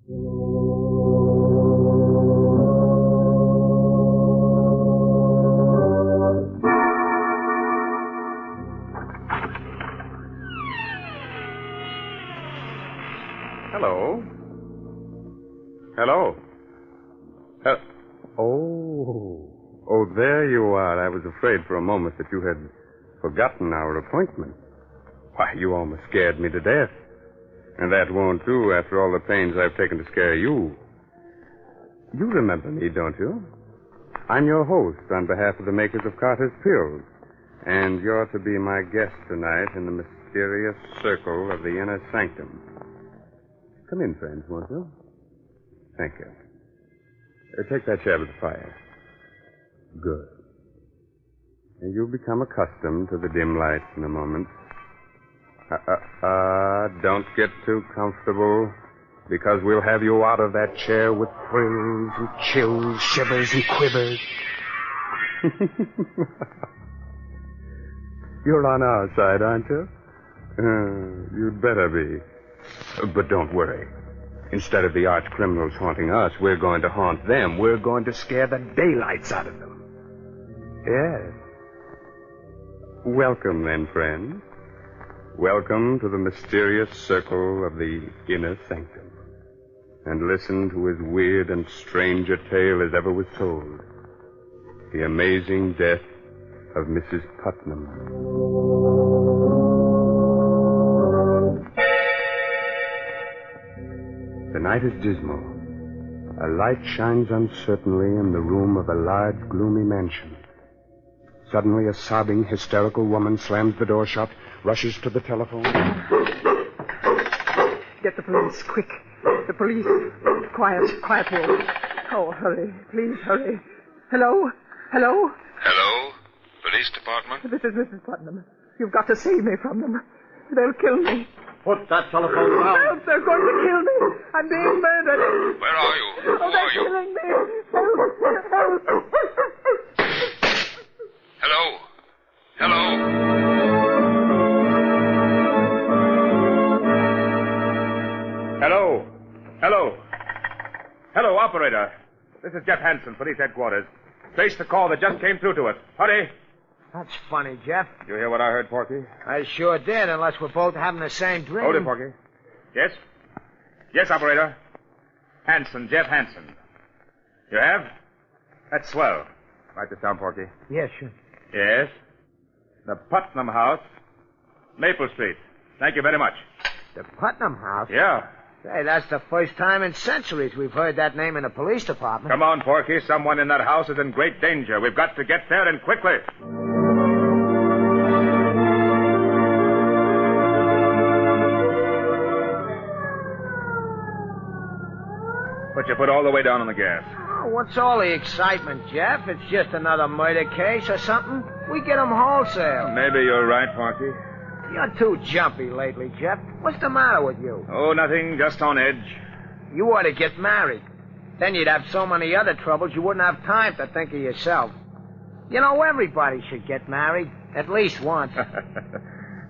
Hello? Hello? Oh, there you are. I was afraid for a moment that you had forgotten our appointment. Why, you almost scared me to death. And that won't do after all the pains I've taken to scare you. You remember me, don't you? I'm your host on behalf of the makers of Carter's Pills. And you're to be my guest tonight in the mysterious circle of the Inner Sanctum. Come in, friends, won't you? Thank you. Take that chair by the fire. Good. And you'll become accustomed to the dim lights in a moment. Don't get too comfortable, because we'll have you out of that chair with thrills and chills, shivers and quivers. You're on our side, aren't you? You'd better be. But don't worry. Instead of the arch criminals haunting us, we're going to haunt them. We're going to scare the daylights out of them. Yes. Welcome, then, friends. Welcome to the mysterious circle of the Inner Sanctum. And listen to as weird and strange a tale as ever was told. The amazing death of Mrs. Putnam. The night is dismal. A light shines uncertainly in the room of a large, gloomy mansion. Suddenly, a sobbing, hysterical woman slams the door shut, rushes to the telephone. Get the police, quick. The police. Quiet, Will. Oh, hurry. Please, hurry. Hello? Hello? Police department? This is Mrs. Putnam. You've got to save me from them. They'll kill me. Put that telephone down. Help! They're going to kill me. I'm being murdered. Where are you? Oh, they're killing me. Help! Hello? Hello, operator. This is Jeff Hansen, police headquarters. Trace the call that just came through to us. Hurry. That's funny, Jeff. Did you hear what I heard, Porky? I sure did, unless we're both having the same dream. Hold it, Porky. Yes? Yes, operator. Hansen, Jeff Hansen. You have? That's swell. Write this down, Porky. Yes, sure. Yes? The Putnam House, Maple Street. Thank you very much. The Putnam House? Yeah. Say, that's the first time in centuries we've heard that name in the police department. Come on, Porky. Someone in that house is in great danger. We've got to get there, and quickly. Put your foot all the way down on the gas. Oh, what's all the excitement, Jeff? It's just another murder case or something. We get 'em wholesale. Maybe you're right, Porky. You're too jumpy lately, Jeff. What's the matter with you? Oh, nothing. Just on edge. You ought to get married. Then you'd have so many other troubles you wouldn't have time to think of yourself. You know, everybody should get married. At least once.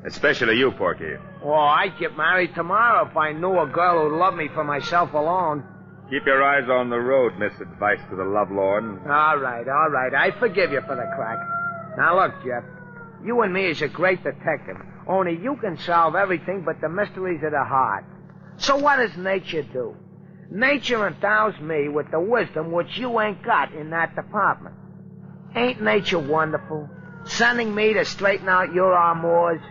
Especially you, Porky. Oh, I'd get married tomorrow if I knew a girl who'd love me for myself alone. Keep your eyes on the road, Miss Advice to the Lovelorn. All right. I forgive you for the crack. Now, look, Jeff. You and me is a great detective. Only you can solve everything but the mysteries of the heart. So what does nature do? Nature endows me with the wisdom which you ain't got in that department. Ain't nature wonderful? Sending me to straighten out your amours.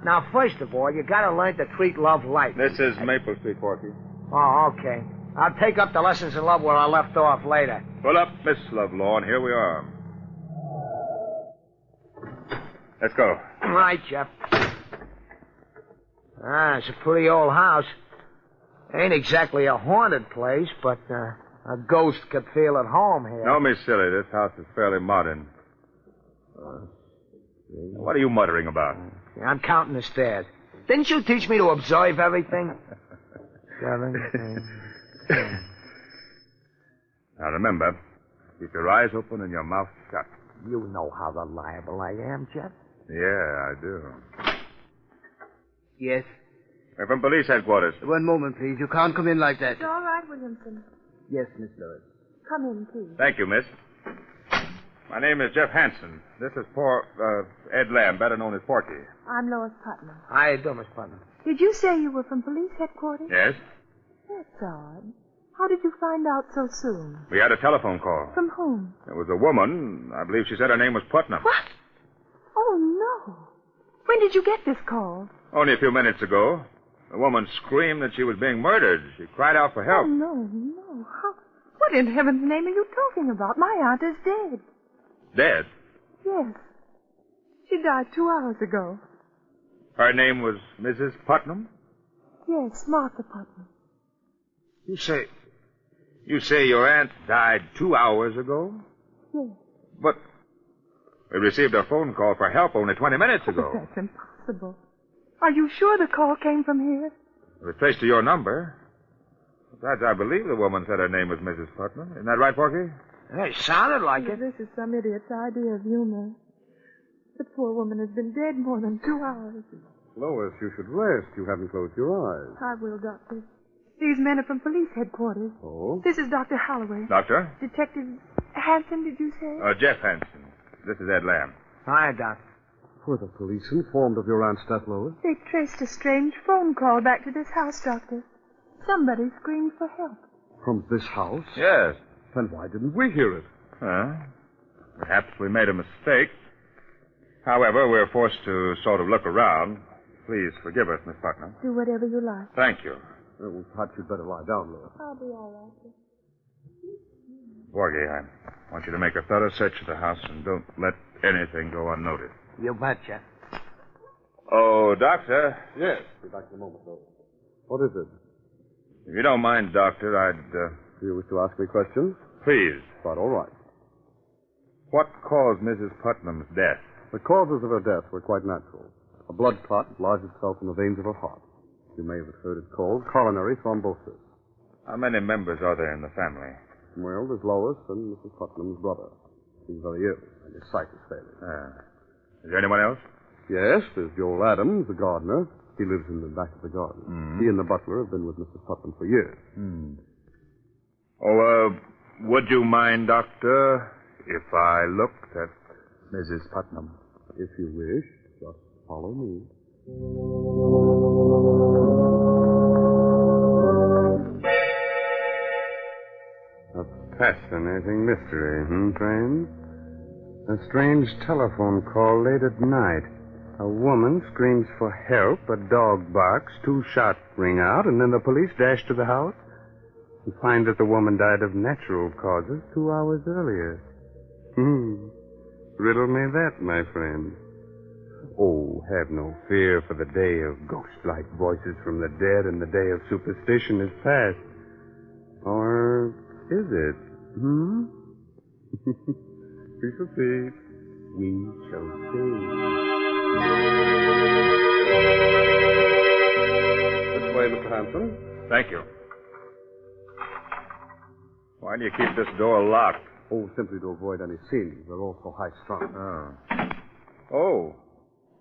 Now, first of all, you gotta learn to treat love light. This is Maple Street, Porky. Oh, okay. I'll take up the lessons in love where I left off later. Pull up, Miss Lovelorn. Here we are. Let's go. All right, Jeff. It's a pretty old house. Ain't exactly a haunted place, but a ghost could feel at home here. Don't be silly. This house is fairly modern. What are you muttering about? I'm counting the stairs. Didn't you teach me to observe everything? 7, 8, 10. Now remember, keep your eyes open and your mouth shut. You know how reliable I am, Jeff. Yeah, I do. Yes. We're from police headquarters. One moment, please. You can't come in like that. It's all right, Williamson. Yes, Miss Lois. Come in, please. Thank you, miss. My name is Jeff Hansen. This is poor Ed Lamb, better known as Porky. I'm Lois Putnam. How you doing, Miss Putnam? Did you say you were from police headquarters? Yes? That's odd. How did you find out so soon? We had a telephone call. From whom? There was a woman. I believe she said her name was Putnam. What? Oh, no. When did you get this call? Only a few minutes ago. The woman screamed that she was being murdered. She cried out for help. Oh, no. What in heaven's name are you talking about? My aunt is dead. Dead? Yes. She died 2 hours ago. Her name was Mrs. Putnam? Yes, Martha Putnam. You say your aunt died 2 hours ago? Yes. But we received a phone call for help only 20 minutes ago. That's impossible. Are you sure the call came from here? It was traced to your number. Besides, I believe the woman said her name was Mrs. Putnam. Isn't that right, Porky? Yeah, it sounded like it. This is some idiot's idea of humor. The poor woman has been dead more than 2 hours. Lois, you should rest. You haven't closed your eyes. I will, Doctor. These men are from police headquarters. Oh? This is Dr. Holloway. Doctor? Detective Hansen, did you say? Jeff Hansen. This is Ed Lamb. Hi, Doc. Were the police informed of your aunt's death, Lois? They traced a strange phone call back to this house, Doctor. Somebody screamed for help. From this house? Yes. Then why didn't we hear it? Perhaps we made a mistake. However, we're forced to sort of look around. Please forgive us, Miss Putnam. Do whatever you like. Thank you. Well, perhaps you'd better lie down, Lois. I'll be all right. Porgy, I want you to make a thorough search of the house and don't let anything go unnoticed. You betcha. Oh, Doctor. Yes. Be back in a moment, Lois. What is it? If you don't mind, Doctor, I'd... Do you wish to ask me questions? Please. Quite all right. What caused Mrs. Putnam's death? The causes of her death were quite natural. A blood clot lodged itself in the veins of her heart. You may have heard it called coronary thrombosis. How many members are there in the family? Well, there's Lois and Mrs. Putnam's brother. He's very ill, and his sight is failing. Is there anyone else? Yes, there's Joel Adams, the gardener. He lives in the back of the garden. He and the butler have been with Mrs. Putnam for years. Would you mind, Doctor, if I looked at Mrs. Putnam? If you wish, just follow me. A fascinating mystery, friends? A strange telephone call late at night. A woman screams for help, a dog barks, 2 shots ring out, and then the police dash to the house and find that the woman died of natural causes 2 hours earlier. Riddle me that, my friend. Oh, have no fear, for the day of ghost-like voices from the dead and the day of superstition is past. Or is it? We shall see. We shall see. This way, Mr. Hanson. Thank you. Why do you keep this door locked? Oh, simply to avoid any scenes. They're all so high-strung. Oh.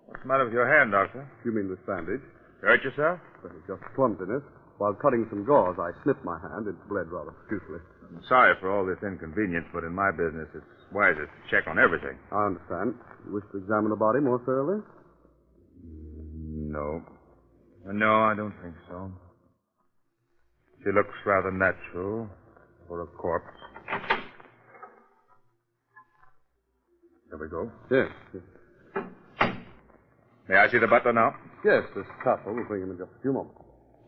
What's the matter with your hand, Doctor? You mean this bandage? Hurt yourself? Well, it's just clumsiness. While cutting some gauze, I snipped my hand. It bled rather profusely. I'm sorry for all this inconvenience, but in my business, it's wisest to check on everything. I understand. You wish to examine the body more thoroughly? No. No, I don't think so. She looks rather natural for a corpse. There we go. Yes. May I see the butler now? Yes, this couple will bring him in just a few moments.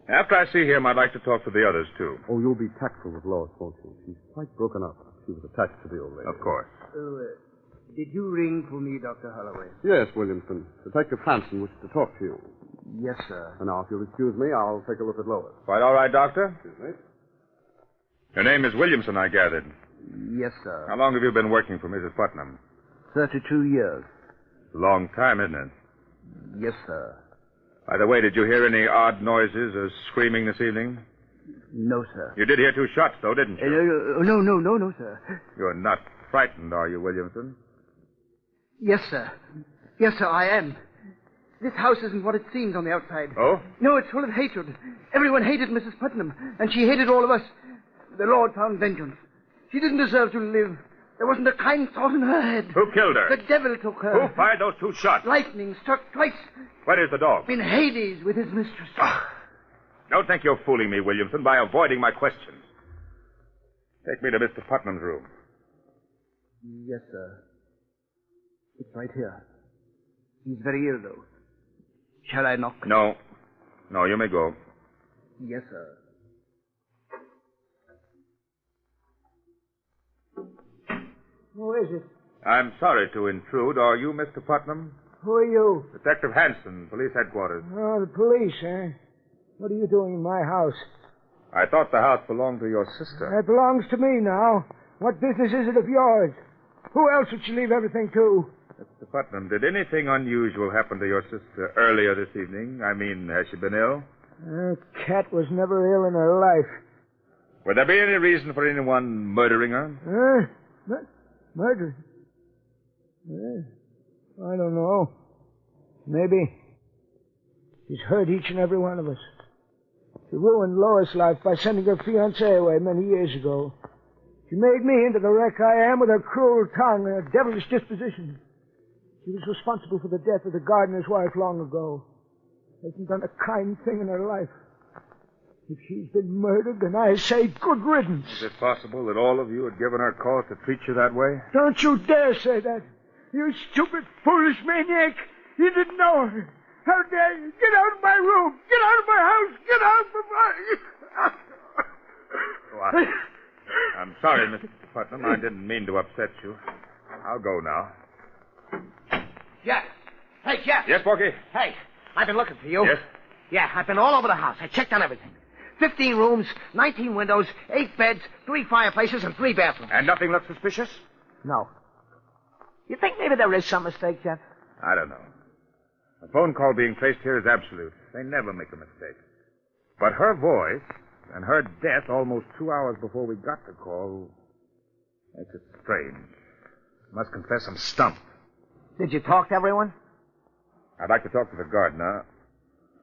After I see him, I'd like to talk to the others, too. Oh, you'll be tactful with Lois, won't you? She's quite broken up. She was attached to the old lady. Of course. Did you ring for me, Dr. Holloway? Yes, Williamson. Detective Hansen wishes to talk to you. Yes, sir. And now, if you'll excuse me, I'll take a look at Lois. Quite all right, Doctor? Excuse me. Your name is Williamson, I gathered. Yes, sir. How long have you been working for Mrs. Putnam? 32 years. A long time, isn't it? Yes, sir. By the way, did you hear any odd noises or screaming this evening? No, sir. You did hear 2 shots, though, didn't you? No, sir. You're not frightened, are you, Williamson? Yes, sir. Yes, sir, I am. This house isn't what it seems on the outside. Oh? No, it's full of hatred. Everyone hated Mrs. Putnam, and she hated all of us. The Lord found vengeance. She didn't deserve to live. There wasn't a kind thought in her head. Who killed her? The devil took her. Who fired those 2 shots? Lightning struck twice. Where is the dog? In Hades with his mistress. Don't think you're fooling me, Williamson, by avoiding my questions. Take me to Mr. Putnam's room. Yes, sir. It's right here. He's very ill, though. Shall I knock? No. No, you may go. Yes, sir. Who is it? I'm sorry to intrude. Are you Mr. Putnam? Who are you? Detective Hanson, police headquarters. Oh, the police, eh? What are you doing in my house? I thought the house belonged to your sister. It belongs to me now. What business is it of yours? Who else would you leave everything to? Mr. Putnam, did anything unusual happen to your sister earlier this evening? I mean, has she been ill? Cat was never ill in her life. Would there be any reason for anyone murdering her? Murder? I don't know. Maybe. She's hurt each and every one of us. She ruined Lois' life by sending her fiancé away many years ago. She made me into the wreck I am with her cruel tongue and her devilish disposition. She was responsible for the death of the gardener's wife long ago. Hasn't done a kind thing in her life. If she's been murdered, then I say good riddance. Is it possible that all of you had given her cause to treat you that way? Don't you dare say that. You stupid, foolish maniac. You didn't know her. How dare you? Get out of my room. Get out of my house. Get out of my... Go on. I'm sorry, Mr. Putnam. I didn't mean to upset you. I'll go now. Jeff. Hey, Jeff. Yes, Porky? Hey, I've been looking for you. Yes? Yeah, I've been all over the house. I checked on everything. 15 rooms, 19 windows, 8 beds, 3 fireplaces, and 3 bathrooms. And nothing looked suspicious? No. You think maybe there is some mistake, Jeff? I don't know. A phone call being traced here is absolute. They never make a mistake. But her voice and her death almost 2 hours before we got the call makes it strange. I must confess I'm stumped. Did you talk to everyone? I'd like to talk to the gardener,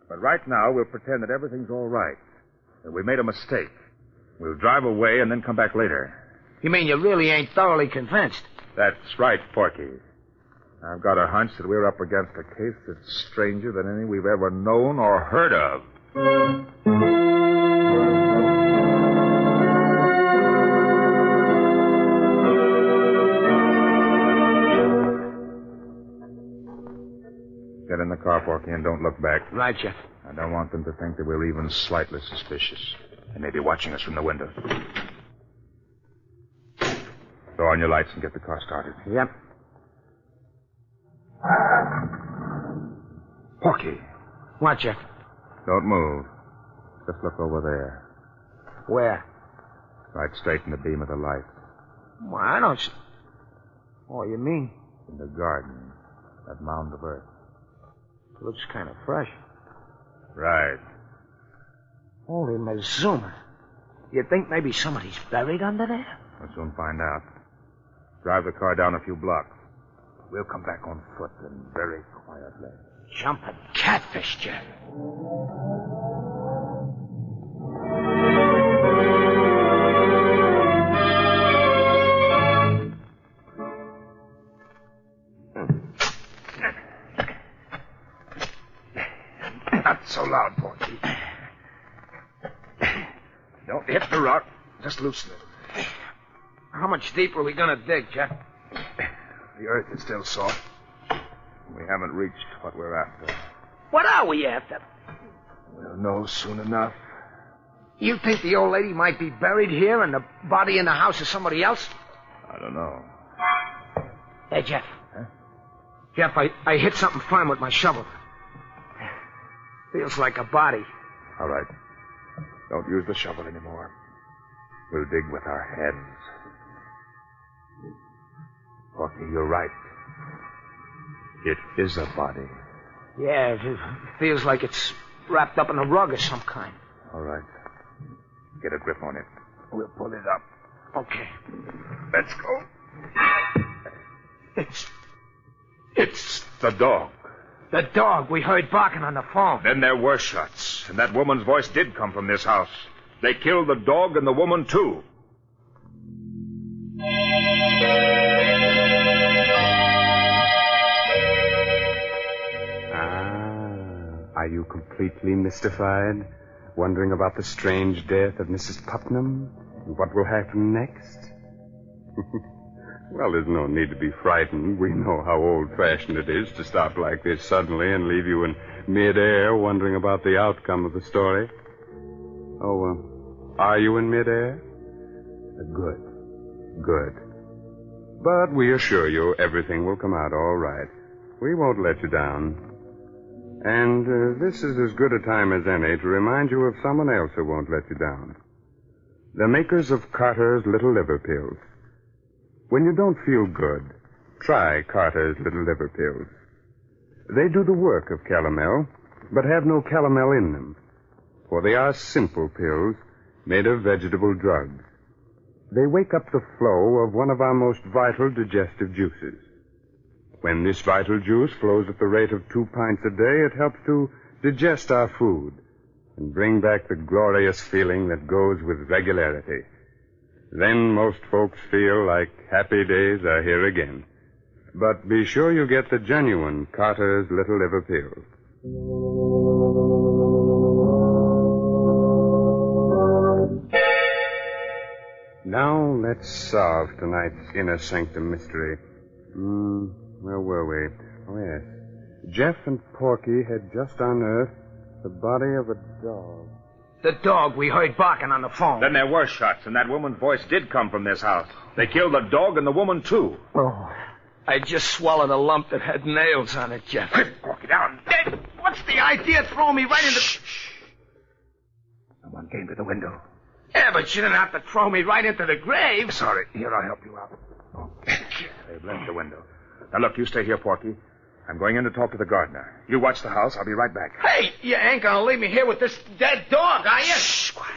but right now we'll pretend that everything's all right, that we made a mistake. We'll drive away and then come back later. You mean you really ain't thoroughly convinced? That's right, Porky. I've got a hunch that we're up against a case that's stranger than any we've ever known or heard of. Get in the car, Porky, and don't look back. Right, Jeff. I don't want them to think that we're even slightly suspicious. They may be watching us from the window. Throw on your lights and get the car started. Yep. Porky. What, Jeff? Don't move. Just look over there. Where? Right straight in the beam of the light. Well, I don't... Oh, you mean? In the garden. That mound of earth. It looks kind of fresh. Right. Holy Mazuma. You think maybe somebody's buried under there? We'll soon find out. Drive the car down a few blocks. We'll come back on foot and very quietly. Jumping catfish, Jeff. Not so loud, Porky. Don't hit the rock. Just loosen it. How much deeper are we going to dig, Jeff? The earth is still soft. We haven't reached what we're after. What are we after? We'll know soon enough. You think the old lady might be buried here and the body in the house is somebody else? I don't know. Hey, Jeff. Huh? Jeff, I hit something firm with my shovel. Feels like a body. All right. Don't use the shovel anymore. We'll dig with our heads. Porky, you're right. It is a body. Yeah, it feels like it's wrapped up in a rug of some kind. All right. Get a grip on it. We'll pull it up. Okay. Let's go. It's the dog. The dog we heard barking on the phone. Then there were shots, and that woman's voice did come from this house. They killed the dog and the woman, too. Are you completely mystified? Wondering about the strange death of Mrs. Putnam? And what will happen next? Well, there's no need to be frightened. We know how old-fashioned it is to stop like this suddenly and leave you in midair wondering about the outcome of the story. Oh, are you in midair? Good. But we assure you everything will come out all right. We won't let you down. And this is as good a time as any to remind you of someone else who won't let you down. The makers of Carter's Little Liver Pills. When you don't feel good, try Carter's Little Liver Pills. They do the work of calomel, but have no calomel in them, for they are simple pills made of vegetable drugs. They wake up the flow of one of our most vital digestive juices. When this vital juice flows at the rate of 2 pints a day, it helps to digest our food and bring back the glorious feeling that goes with regularity. Then most folks feel like happy days are here again. But be sure you get the genuine Carter's Little Liver Pills. Now let's solve tonight's Inner Sanctum Mystery. Where were we? Oh, yes. Jeff and Porky had just unearthed the body of a dog. The dog we heard barking on the phone. Then there were shots, and that woman's voice did come from this house. They killed the dog and the woman, too. Oh, I just swallowed a lump that had nails on it, Jeff. Hey, Porky, down. What's the idea throwing me right into... Shh. Someone came to the window. Yeah, but you didn't have to throw me right into the grave. Sorry. Here, I'll help you out. Oh, they've left the window. Now, look, you stay here, Porky. I'm going in to talk to the gardener. You watch the house. I'll be right back. Hey, you ain't gonna leave me here with this dead dog, are you? Shh, quiet.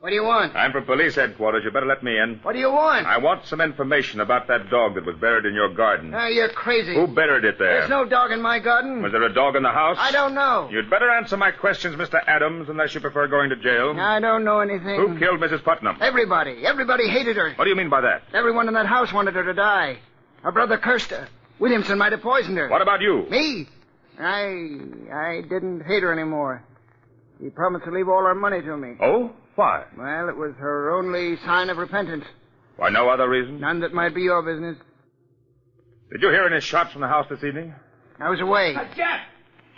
What do you want? I'm from police headquarters. You better let me in. What do you want? I want some information about that dog that was buried in your garden. You're crazy. Who buried it there? There's no dog in my garden. Was there a dog in the house? I don't know. You'd better answer my questions, Mr. Adams, unless you prefer going to jail. I don't know anything. Who killed Mrs. Putnam? Everybody. Everybody hated her. What do you mean by that? Everyone in that house wanted her to die. Her brother cursed her. Williamson might have poisoned her. What about you? Me? I didn't hate her anymore. She promised to leave all her money to me. Oh? Why? Well, it was her only sign of repentance. Why, no other reason? None that might be your business. Did you hear any shots from the house this evening? I was away. Jeff!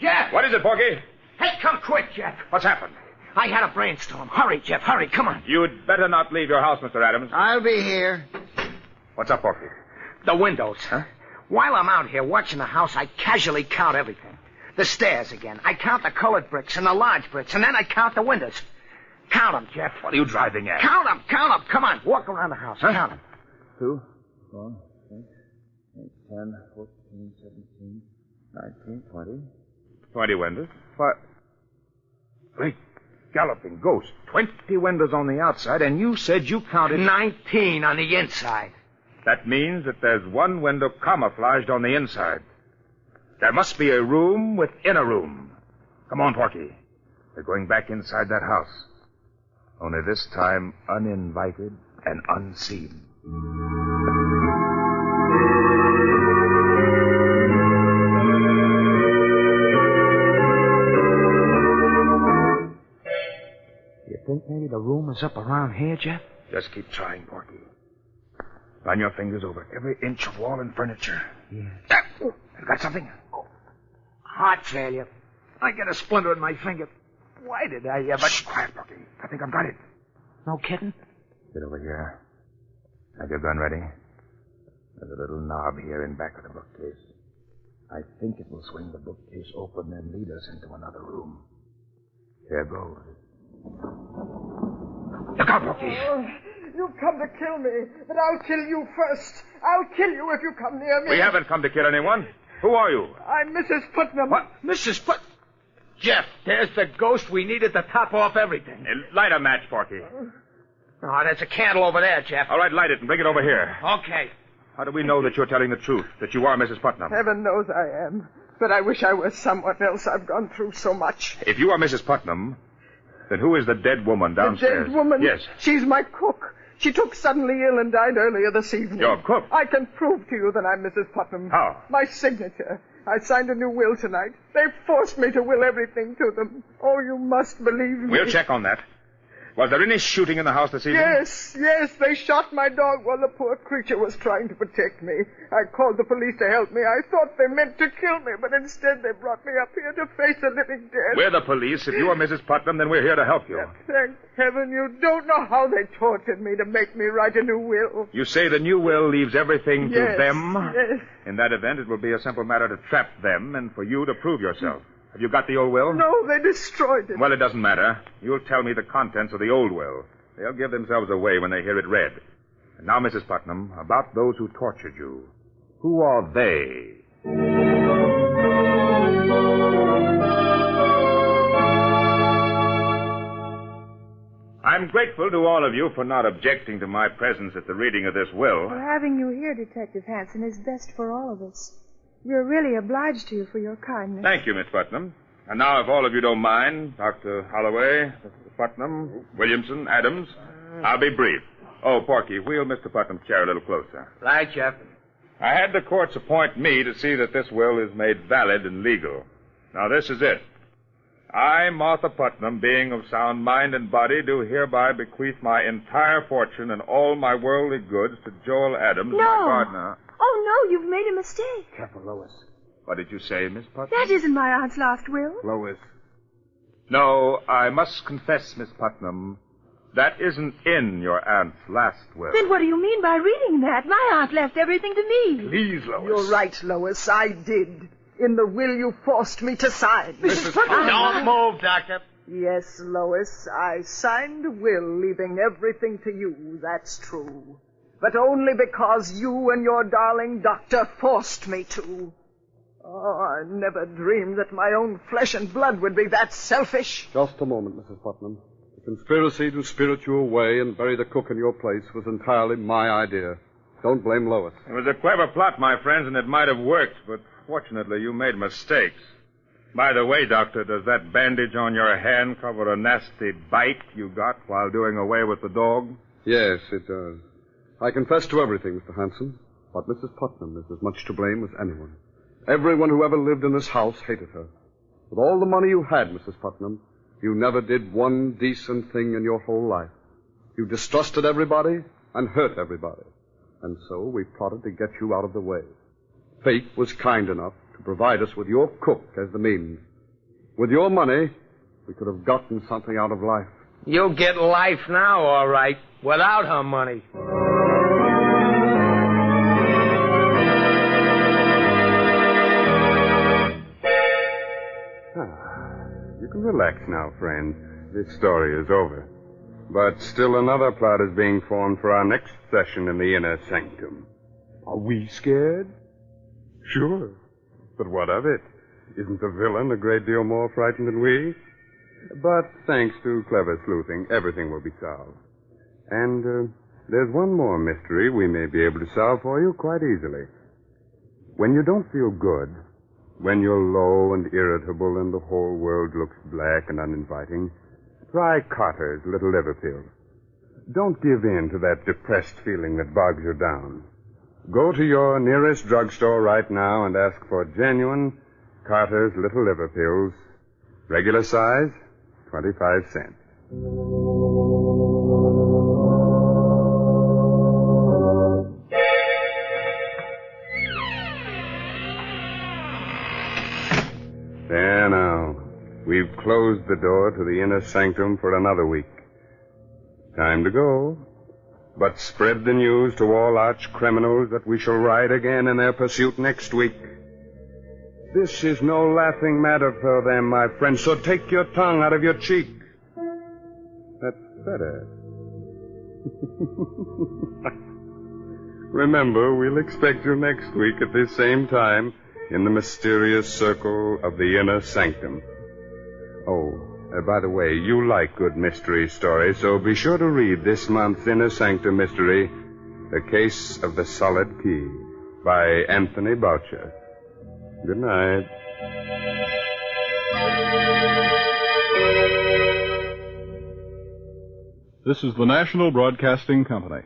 Jeff! What is it, Porky? Hey, come quick, Jeff. What's happened? I had a brainstorm. Hurry, Jeff, hurry, come on. You'd better not leave your house, Mr. Adams. I'll be here. What's up, Porky? The windows. Huh? While I'm out here watching the house, I casually count everything. The stairs again. I count the colored bricks and the large bricks, and then I count the windows. Count them, Jeff. What are you driving at? Count them. Come on, walk around the house. Huh? Count them. 2, 4, 6, 8, 10, 14, 17, 19, 20. 20 windows. What? Great galloping ghost. 20 windows on the outside, and you said you counted... 19 on the inside. That means that there's one window camouflaged on the inside. There must be a room within a room. Come on, Porky. We're going back inside that house. Only this time uninvited and unseen. You think maybe the room is up around here, Jeff? Just keep trying, Porky. Run your fingers over every inch of wall and furniture. Yeah. You got something? Heart failure. I got a splinter in my finger. Why did I ever... Shh, quiet, Porky. I think I've got it. No kidding? Get over here. Have your gun ready? There's a little knob here in back of the bookcase. I think it will swing the bookcase open and lead us into another room. Here goes. Look out, Porky. Oh, you've come to kill me, but I'll kill you first. I'll kill you if you come near me. We haven't come to kill anyone. Who are you? I'm Mrs. Putnam. What? Mrs. Put... Jeff, there's the ghost we needed to top off everything. Light a match, Porky. Oh, there's a candle over there, Jeff. All right, light it and bring it over here. Okay. How do we know that you're telling the truth, that you are Mrs. Putnam? Heaven knows I am. But I wish I was someone else. I've gone through so much. If you are Mrs. Putnam, then who is the dead woman downstairs? The dead woman? Yes. She's my cook. She took suddenly ill and died earlier this evening. Your cook? I can prove to you that I'm Mrs. Putnam. How? My signature. I signed a new will tonight. They forced me to will everything to them. Oh, you must believe me. We'll check on that. Was there any shooting in the house this evening? Yes. They shot my dog while the poor creature was trying to protect me. I called the police to help me. I thought they meant to kill me, but instead they brought me up here to face a living death. We're the police. If you are Mrs. Putnam, then we're here to help you. Thank heaven you don't know how they tortured me to make me write a new will. You say the new will leaves everything to them? Yes. In that event, it will be a simple matter to trap them and for you to prove yourself. Have you got the old will? No, they destroyed it. Well, it doesn't matter. You'll tell me the contents of the old will. They'll give themselves away when they hear it read. And now, Mrs. Putnam, about those who tortured you. Who are they? I'm grateful to all of you for not objecting to my presence at the reading of this will. Well, having you here, Detective Hanson, is best for all of us. We're really obliged to you for your kindness. Thank you, Miss Putnam. And now, if all of you don't mind, Dr. Holloway, Mr. Putnam, Williamson, Adams, I'll be brief. Oh, Porky, wheel Mr. Putnam's chair a little closer. Right, Jeff. I had the courts appoint me to see that this will is made valid and legal. Now, this is it. I, Martha Putnam, being of sound mind and body, do hereby bequeath my entire fortune and all my worldly goods to Joel Adams, my gardener. Oh, no, you've made a mistake. Careful, Lois. What did you say, Miss Putnam? That isn't my aunt's last will. Lois. No, I must confess, Miss Putnam, that isn't in your aunt's last will. Then what do you mean by reading that? My aunt left everything to me. Please, Lois. You're right, Lois. I did. In the will you forced me to sign. Mrs. Putnam. Don't move, Doctor. Yes, Lois, I signed a will leaving everything to you, that's true. But only because you and your darling doctor forced me to. Oh, I never dreamed that my own flesh and blood would be that selfish. Just a moment, Mrs. Putnam. The conspiracy to spirit you away and bury the cook in your place was entirely my idea. Don't blame Lois. It was a clever plot, my friends, and it might have worked, but fortunately you made mistakes. By the way, Doctor, does that bandage on your hand cover a nasty bite you got while doing away with the dog? Yes, it does. I confess to everything, Mr. Hanson, but Mrs. Putnam is as much to blame as anyone. Everyone who ever lived in this house hated her. With all the money you had, Mrs. Putnam, you never did one decent thing in your whole life. You distrusted everybody and hurt everybody. And so we plotted to get you out of the way. Fate was kind enough to provide us with your cook as the means. With your money, we could have gotten something out of life. You'll get life now, all right, without her money. You can relax now, friend. This story is over. But still another plot is being formed for our next session in the Inner Sanctum. Are we scared? Sure. But what of it? Isn't the villain a great deal more frightened than we? But thanks to clever sleuthing, everything will be solved. And there's one more mystery we may be able to solve for you quite easily. When you don't feel good, when you're low and irritable and the whole world looks black and uninviting, try Carter's Little Liver Pill. Don't give in to that depressed feeling that bogs you down. Go to your nearest drugstore right now and ask for genuine Carter's Little Liver Pills. Regular size, 25 cents. There now. We've closed the door to the Inner Sanctum for another week. Time to go. But spread the news to all arch criminals that we shall ride again in their pursuit next week. This is no laughing matter for them, my friend, so take your tongue out of your cheek. That's better. Remember, we'll expect you next week at this same time in the mysterious circle of the Inner Sanctum. Oh, By the way, you like good mystery stories, so be sure to read this month's Inner Sanctum Mystery, The Case of the Solid Key, by Anthony Boucher. Good night. This is the National Broadcasting Company.